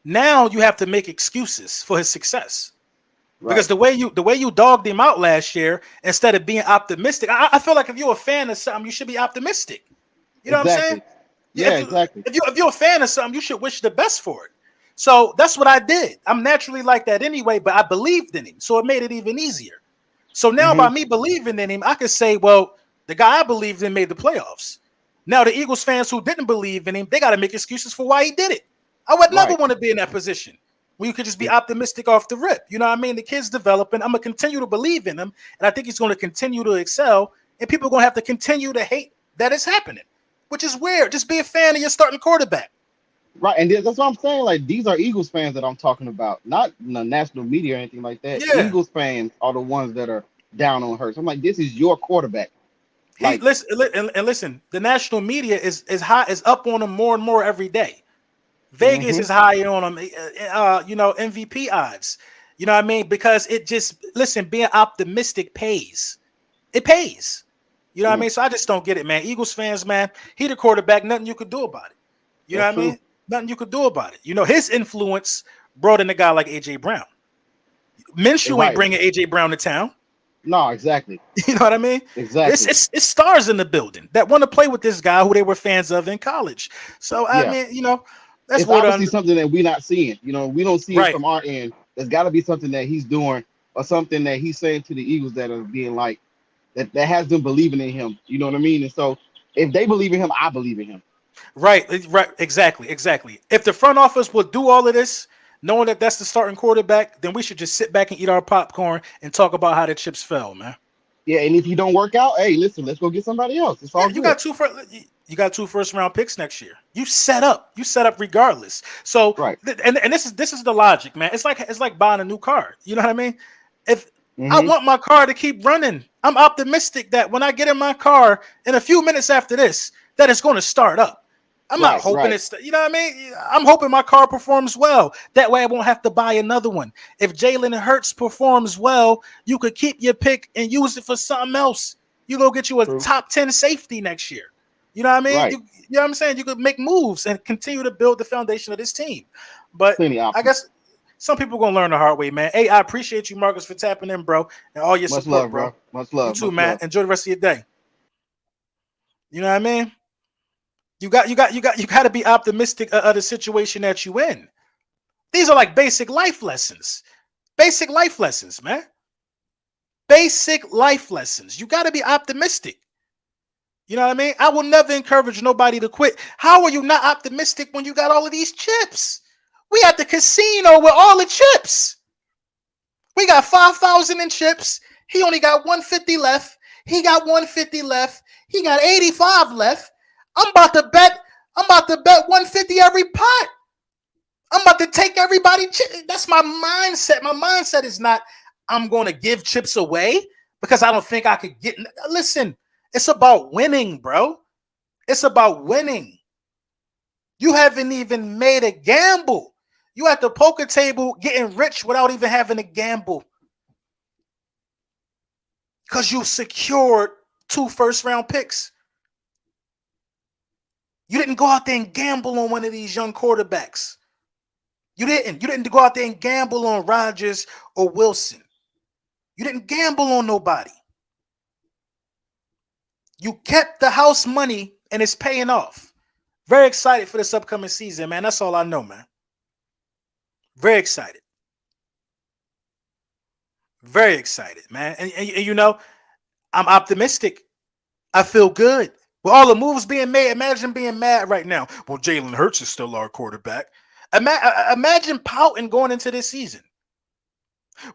Now you have to make excuses for his success. Because the way you dogged him out last year, instead of being optimistic, I feel like if you're a fan of something, you should be optimistic. You know what I'm saying? Yeah, exactly. If you're a fan of something, you should wish the best for it. So that's what I did. I'm naturally like that anyway, but I believed in him, so it made it even easier. So now by me believing in him, I could say, well, the guy I believed in made the playoffs. Now the Eagles fans who didn't believe in him, they got to make excuses for why he did it. I would never want to be in that position where you could just be optimistic off the rip. You know what I mean? The kid's developing. I'm going to continue to believe in him, and I think he's going to continue to excel, and people are going to have to continue to hate that it's happening, which is weird. Just be a fan of your starting quarterback. Right, and that's what I'm saying. Like, these are Eagles fans that I'm talking about, not the national media or anything like that. Yeah. Eagles fans are the ones that are down on Hurts. I'm like, this is your quarterback. Like, listen, the national media is up on him more and more every day. Vegas is higher on him, MVP odds. You know what I mean? Because it just, being optimistic pays. It pays. You know what I mean? So I just don't get it, man. Eagles fans, man, he the quarterback, nothing you could do about it. You know what I mean? Nothing you could do about it. You know, his influence brought in a guy like A.J. Brown. Minshew ain't bringing A.J. Brown to town. No, exactly. You know what I mean? Exactly. It's stars in the building that want to play with this guy who they were fans of in college. So, I mean, you know, that's obviously something that we're not seeing. You know, we don't see it from our end. There's got to be something that he's doing or something that he's saying to the Eagles that are being like, that has them believing in him. You know what I mean? And so if they believe in him, I believe in him. Right. Exactly. If the front office will do all of this, knowing that that's the starting quarterback, then we should just sit back and eat our popcorn and talk about how the chips fell, man. Yeah, and if you don't work out, hey, listen, let's go get somebody else. It's all good. You got 2 first-round picks next year. You set up regardless. So and this is the logic, man. It's like buying a new car. You know what I mean? If I want my car to keep running, I'm optimistic that when I get in my car in a few minutes after this, that it's going to start up. I'm not hoping it's, you know what I mean? I'm hoping my car performs well. That way I won't have to buy another one. If Jalen Hurts performs well, you could keep your pick and use it for something else. You go get you a top 10 safety next year. You know what I mean? You know what I'm saying? You could make moves and continue to build the foundation of this team. But I guess some people are going to learn the hard way, man. Hey, I appreciate you, Marcus, for tapping in, bro, and all your support, love, bro. Much love. You too, man. Enjoy the rest of your day. You know what I mean? You got to be optimistic of the situation that you in. These are like basic life lessons. Basic life lessons, man. Basic life lessons. You got to be optimistic. You know what I mean? I will never encourage nobody to quit. How are you not optimistic when you got all of these chips? We at the casino with all the chips. We got 5,000 in chips. He only got 150 left. He got 150 left. He got 85 left. I'm about to bet 150 every pot. I'm about to take everybody. That's my mindset. My mindset is not I'm going to give chips away because I don't think I could get. Listen, it's about winning, bro. It's about winning. You haven't even made a gamble. You at the poker table getting rich without even having a gamble. Because you secured 2 first-round picks. You didn't go out there and gamble on one of these young quarterbacks. You didn't go out there and gamble on Rodgers or Wilson. You didn't gamble on nobody. You kept the house money and it's paying off. Very excited for this upcoming season, man. That's all I know, man. Very excited. Very excited, man. And you know, I'm optimistic. I feel good. With all the moves being made, imagine being mad right now. Well, Jalen Hurts is still our quarterback. Imagine pouting going into this season.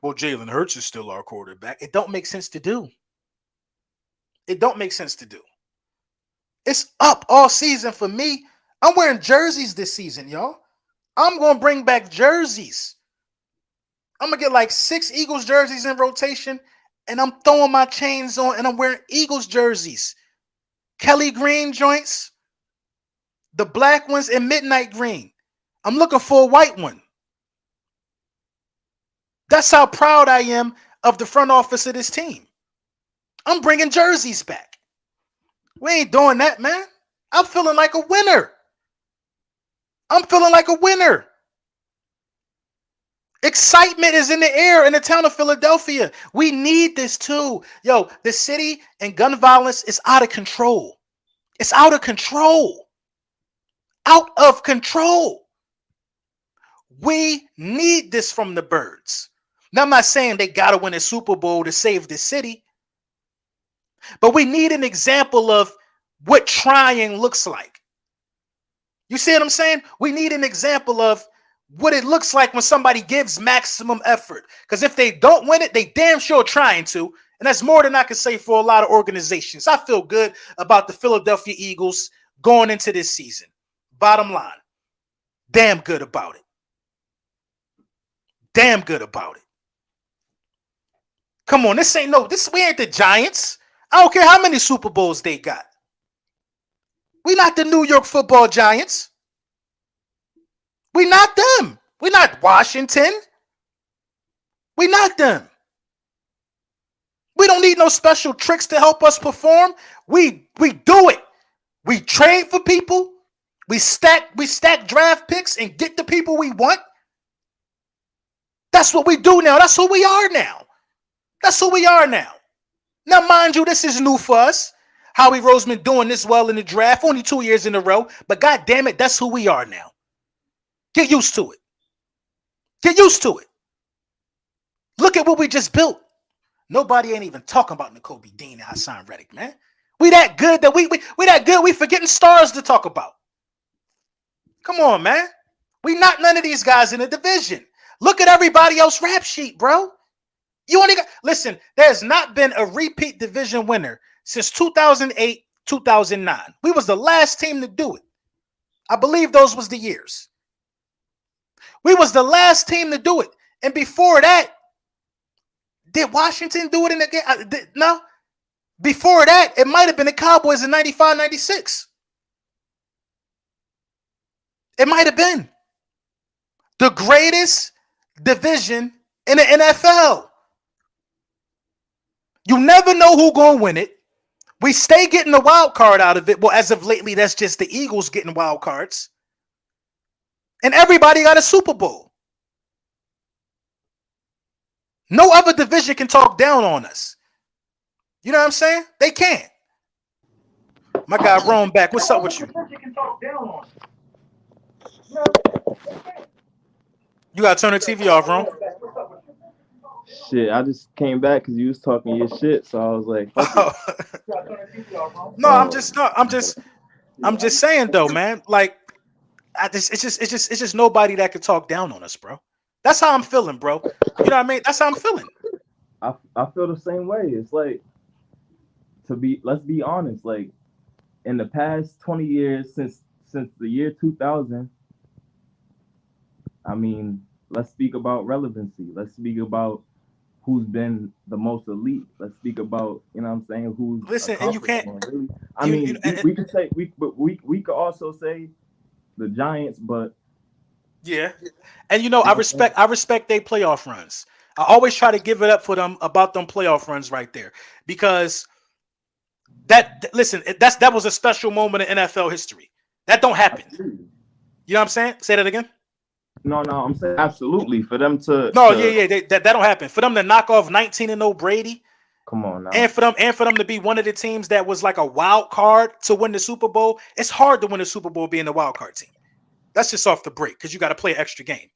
Well, Jalen Hurts is still our quarterback. It don't make sense to do. It don't make sense to do. It's up all season for me. I'm wearing jerseys this season, y'all. I'm going to bring back jerseys. I'm going to get like 6 Eagles jerseys in rotation, and I'm throwing my chains on, and I'm wearing Eagles jerseys. Kelly green joints, the black ones, and midnight green. I'm looking for a white one. That's how proud I am of the front office of this team. I'm bringing jerseys back. We ain't doing that, man. I'm feeling like a winner. I'm feeling like a winner. Excitement is in the air in the town of Philadelphia. We need this too. Yo, the city and gun violence is out of control. It's out of control. Out of control. We need this from the birds. Now, I'm not saying they got to win a Super Bowl to save the city, but we need an example of what trying looks like. You see what I'm saying? We need an example of what it looks like when somebody gives maximum effort. Because if they don't win it, they damn sure trying to. And that's more than I can say for a lot of organizations. I feel good about the Philadelphia Eagles going into this season. Bottom line, damn good about it. Damn good about it. Come on, we ain't the Giants. I don't care how many Super Bowls they got. We not the New York Football Giants. We not them. We not Washington. We not them. We don't need no special tricks to help us perform. We do it. We trade for people. We stack draft picks and get the people we want. That's what we do now. That's who we are now. That's who we are now. Now, mind you, this is new for us. Howie Roseman doing this well in the draft, only 2 years in a row. But God damn it, that's who we are now. Get used to it. Get used to it. Look at what we just built. Nobody ain't even talking about N'Kobe Dean and Hassan Reddick, man. We that good that we that good we forgetting stars to talk about. Come on, man. We not none of these guys in the division. Look at everybody else rap sheet, bro. You only got listen, there's not been a repeat division winner since 2008, 2009. We was the last team to do it. I believe those was the years. We was the last team to do it. And before that, did Washington do it in the game? No. Before that, it might have been the Cowboys in 95, 96. It might have been the greatest division in the NFL. You never know who's going to win it. We stay getting the wild card out of it. Well, as of lately, that's just the Eagles getting wild cards. And everybody got a Super Bowl. No other division can talk down on us. You know what I'm saying? They can't. My guy Rome back. What's up with you? You gotta turn the TV off, Rome. Shit, I just came back because you was talking your shit, so I was like, no, I'm just saying though, man. Like, it's just nobody that could talk down on us, bro. That's how I'm feeling, bro. You know what I mean? That's how I'm feeling. I feel the same way. It's like, let's be honest, like in the past 20 years since the year 2000, I mean, let's speak about relevancy. Let's speak about who's been the most elite. Let's speak about, you know what I'm saying, who's listen, and you can't really. We could say we could also say the Giants, but yeah. And you know, I respect their playoff runs. I always try to give it up for them about them playoff runs right there. Because that was a special moment in NFL history. That don't happen. Absolutely. You know what I'm saying? Say that again. No, I'm saying absolutely for them to. That don't happen. For them to knock off 19-0 Brady. Come on now. And for them to be one of the teams that was like a wild card to win the Super Bowl. It's hard to win a Super Bowl being the wild card team. That's just off the break because you got to play an extra game.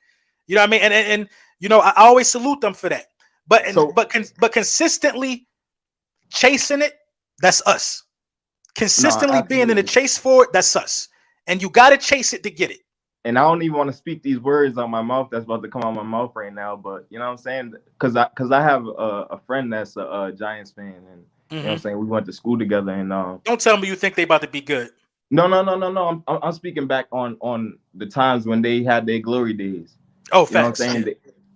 You know what I mean? And you know, I always salute them for that. But consistently chasing it, that's us. Consistently being in the chase for it, that's us. And you got to chase it to get it. And I don't even want to speak these words on my mouth that's about to come out my mouth right now, but you know what I'm saying? Because I have a friend that's a Giants fan, and you know what I'm saying, we went to school together. And don't tell me you think they about to be good. No. I'm speaking back on the times when they had their glory days. Oh, you know facts. What I'm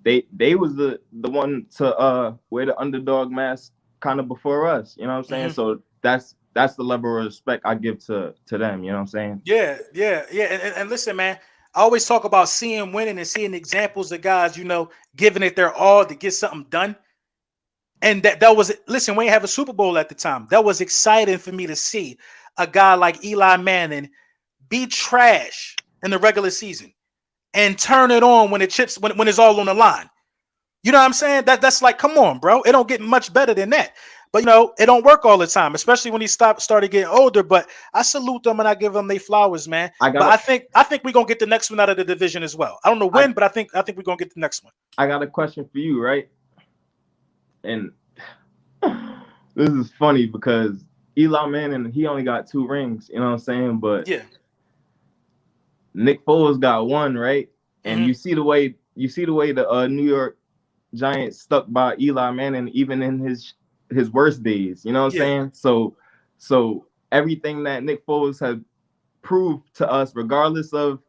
saying? They was the one to wear the underdog mask kind of before us. You know what I'm saying? So that's the level of respect I give to them. You know what I'm saying? Yeah. And listen, man. I always talk about seeing winning and seeing examples of guys, you know, giving it their all to get something done. And that was, listen, we didn't have a Super Bowl at the time. That was exciting for me to see a guy like Eli Manning be trash in the regular season and turn it on when when it's all on the line. You know what I'm saying? That's like, come on, bro. It don't get much better than that. But it don't work all the time, especially when he started getting older. But I salute them and I give them their flowers, man. I think we're gonna get the next one out of the division as well. I don't know when, but I think we're gonna get the next one. I got a question for you, right? And this is funny because Eli Manning, he only got 2 rings, you know what I'm saying? But yeah, Nick Foles got 1, right? And you see the way the New York Giants stuck by Eli Manning even in his worst days, you know what I'm saying? So everything that Nick Foles has proved to us, regardless of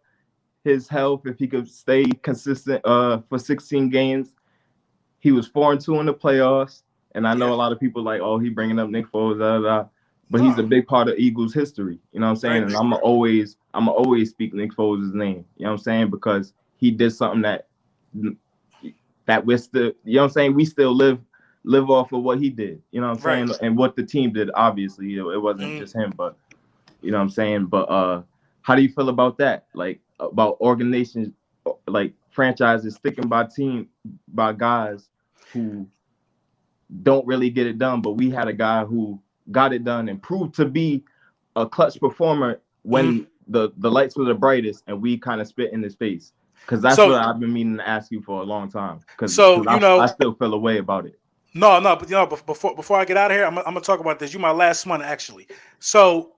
his health, if he could stay consistent for 16 games, he was 4-2 in the playoffs. And I know a lot of people like, oh, he bringing up Nick Foles, but he's a big part of Eagles history, you know what I'm saying? And I'm always speak Nick Foles' name, you know what I'm saying? Because he did something that we're still, you know what I'm saying? We still live off of what he did, you know what I'm saying? And what the team did, obviously. It wasn't just him, but you know what I'm saying? But how do you feel about that? Like about organizations, like franchises sticking by guys who don't really get it done, but we had a guy who got it done and proved to be a clutch performer when the lights were the brightest, and we kind of spit in his face. Because that's what I've been meaning to ask you for a long time. Because I still feel a way about it. No, but before I get out of here, I'm gonna talk about this. You my last one, actually. So,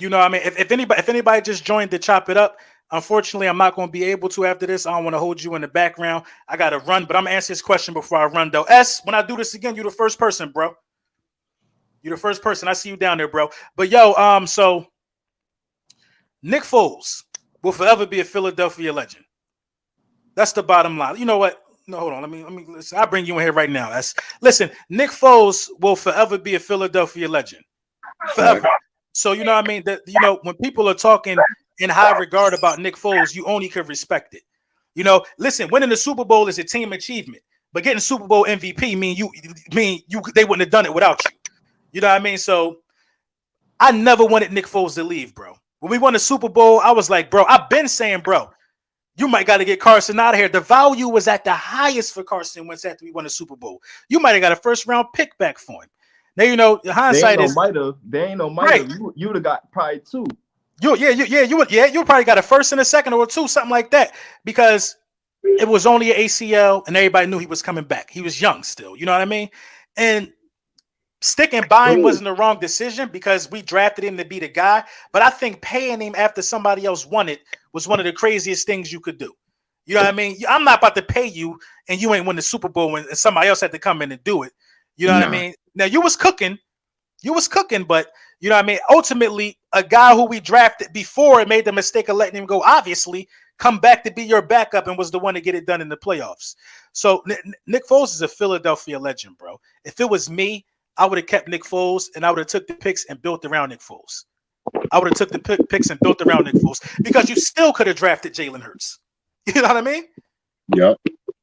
I mean, if anybody just joined to chop it up, unfortunately, I'm not gonna be able to after this. I don't want to hold you in the background. I gotta run, but I'm gonna answer this question before I run though. S, when I do this again, you're the first person, bro. You're the first person. I see you down there, bro. But so Nick Foles will forever be a Philadelphia legend. That's the bottom line. You know what? No, hold on. Let me listen. I'll bring you in here right now. Listen, Nick Foles will forever be a Philadelphia legend. Forever. So you know what I mean? That when people are talking in high regard about Nick Foles, you only could respect it. Listen, winning the Super Bowl is a team achievement, but getting Super Bowl MVP they wouldn't have done it without you. You know what I mean? So I never wanted Nick Foles to leave, bro. When we won the Super Bowl, I was like, bro, I've been saying, bro, you might got to get Carson out of here. The value was at the highest for Carson Wentz after we won the Super Bowl. You might have got a first-round pick back for him. Now, the hindsight is... There ain't no might have. You would have got probably 2. You would probably got a first and a second or 2, something like that, because it was only an ACL, and everybody knew he was coming back. He was young still, you know what I mean? And sticking by him wasn't the wrong decision because we drafted him to be the guy, but I think paying him after somebody else won it was one of the craziest things you could do. You know what I mean? I'm not about to pay you and you ain't win the Super Bowl when somebody else had to come in and do it. You know what I mean? Now you was cooking, but you know what I mean? Ultimately, a guy who we drafted before and made the mistake of letting him go, obviously, come back to be your backup and was the one to get it done in the playoffs. So Nick Foles is a Philadelphia legend, bro. If it was me, I would have kept Nick Foles and I would have took the picks and built around Nick Foles. I would have took the picks and built around Nick Foles because you still could have drafted Jalen Hurts. You know what I mean? Yep.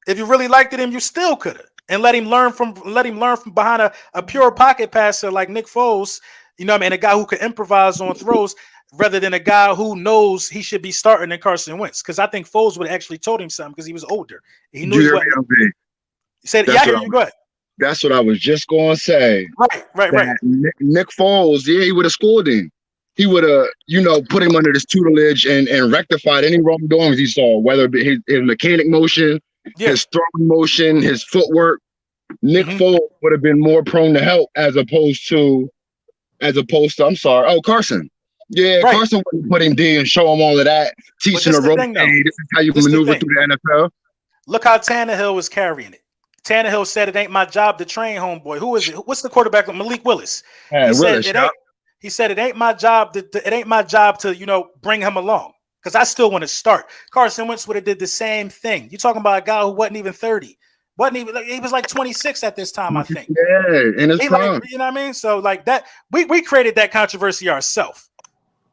If you really liked him, you still could have, and let him learn from behind a pure pocket passer like Nick Foles. You know what I mean? A guy who can improvise on throws rather than a guy who knows he should be starting in Carson Wentz. Because I think Foles would have actually told him something because he was older. He knew he wasn't. He said, "Yeah, I hear you. Go ahead." That's what I was just going to say. Right. Nick Foles, he would have scored him. He would have, put him under this tutelage and rectified any wrongdoings he saw, whether it be his mechanic motion, his throwing motion, his footwork. Nick Foles would have been more prone to help as opposed to, Carson. Yeah, right. Carson would put him D and show him all of that, teaching the rope. Hey, this is how you maneuver through the NFL. Look how Tannehill was carrying it. Tannehill said, "It ain't my job to train homeboy." Who is it? What's the quarterback? Malik Willis. He said, "It ain't my job to bring him along because I still want to start." Carson Wentz would have did the same thing. You're talking about a guy who wasn't even 30. He was like 26 at this time, I think. Yeah, in his prime. You know what I mean? So like that, we created that controversy ourselves.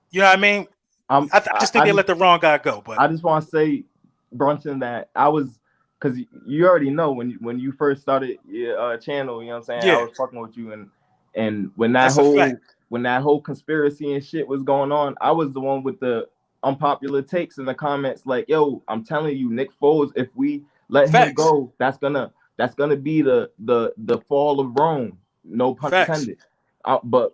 You know what I mean? I just think they let the wrong guy go. But I just want to say, Brunson, that I was, because you already know when you first started your channel, you know what I'm saying? Yeah. I was fucking with you, and when that whole conspiracy and shit was going on, I was the one with the unpopular takes in the comments like, yo, I'm telling you, Nick Foles, if we let him go, that's gonna be the fall of Rome. No pun intended. But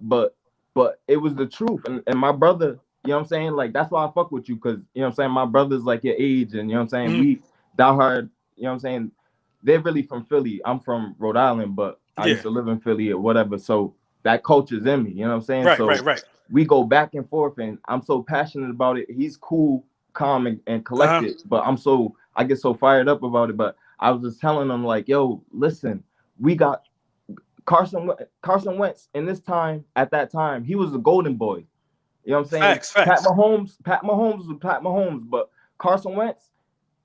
it was the truth. And my brother, you know what I'm saying? Like, that's why I fuck with you, because, you know what I'm saying, my brother's like your age, and you know what I'm saying, we diehard, you know what I'm saying, they're really from Philly. I'm from Rhode Island, but I used to live in Philly or whatever. So that culture's in me, you know what I'm saying? Right. We go back and forth, and I'm so passionate about it. He's cool, calm, and collected, but I get so fired up about it. But I was just telling him, like, yo, listen, we got Carson Wentz in this time. At that time, he was the golden boy. You know what I'm saying? Facts. Pat Mahomes was Pat Mahomes, but Carson Wentz,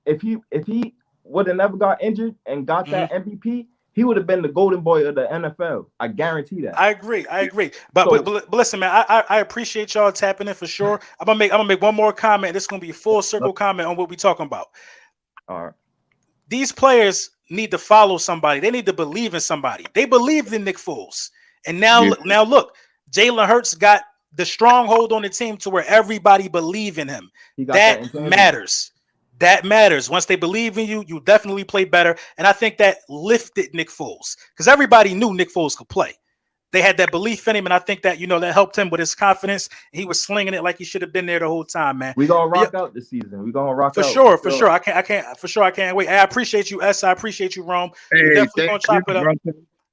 if he would have never got injured and got that MVP, he would have been the golden boy of the NFL. I guarantee that. I agree. But listen, man, I appreciate y'all tapping in for sure. I'm gonna make one more comment. This is gonna be a full circle comment on what we talking about. All right. These players need to follow somebody. They need to believe in somebody. They believed in Nick Foles, and now look, Jalen Hurts got the stronghold on the team to where everybody believe in him. That matters. That matters. Once they believe in you, you definitely play better. And I think that lifted Nick Foles, because everybody knew Nick Foles could play. They had that belief in him, and I think that, that helped him with his confidence. He was slinging it like he should have been there the whole time, man. We gonna rock out this season. We gonna rock for out. For sure. I can't wait. I appreciate you, S. I appreciate you, Rome. Hey, we're definitely gonna chop it up.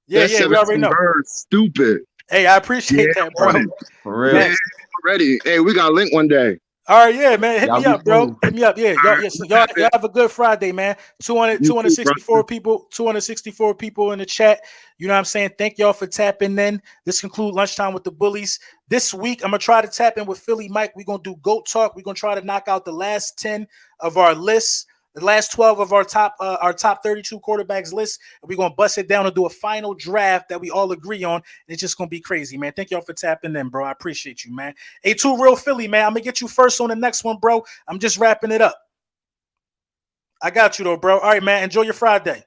Yeah, we already know. Stupid. Hey, I appreciate that, bro. For real. Yeah, already. Hey, we got a link one day. All right, yeah, man. Hit me up, bro. Hit me up. Yeah, y'all have a good Friday, man. 264 people, 264 people in the chat. You know what I'm saying? Thank y'all for tapping in. This concludes Lunchtime with the Bullies. This week, I'm gonna try to tap in with Philly Mike. We're gonna do GOAT talk. We're gonna try to knock out the last 10 of our lists. The last 12 of our top 32 quarterbacks list. We're going to bust it down and do a final draft that we all agree on. It's just going to be crazy, man. Thank y'all for tapping in, bro. I appreciate you, man. Hey, Two Real Philly, man. I'm going to get you first on the next one, bro. I'm just wrapping it up. I got you, though, bro. All right, man. Enjoy your Friday.